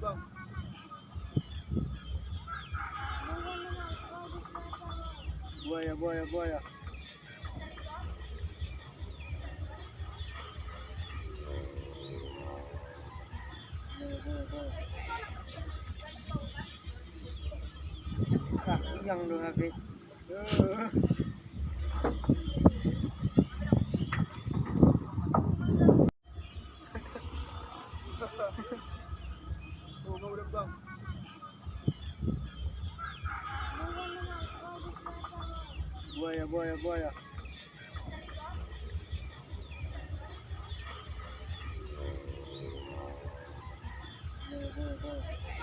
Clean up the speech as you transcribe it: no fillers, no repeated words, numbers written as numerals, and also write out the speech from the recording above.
bang. Buaya, buaya, buaya. Buaya, buaya, buaya. Ah, yang dong habis. Oh, udah bang. Buaya, buaya, buaya. Buaya, buaya, buaya.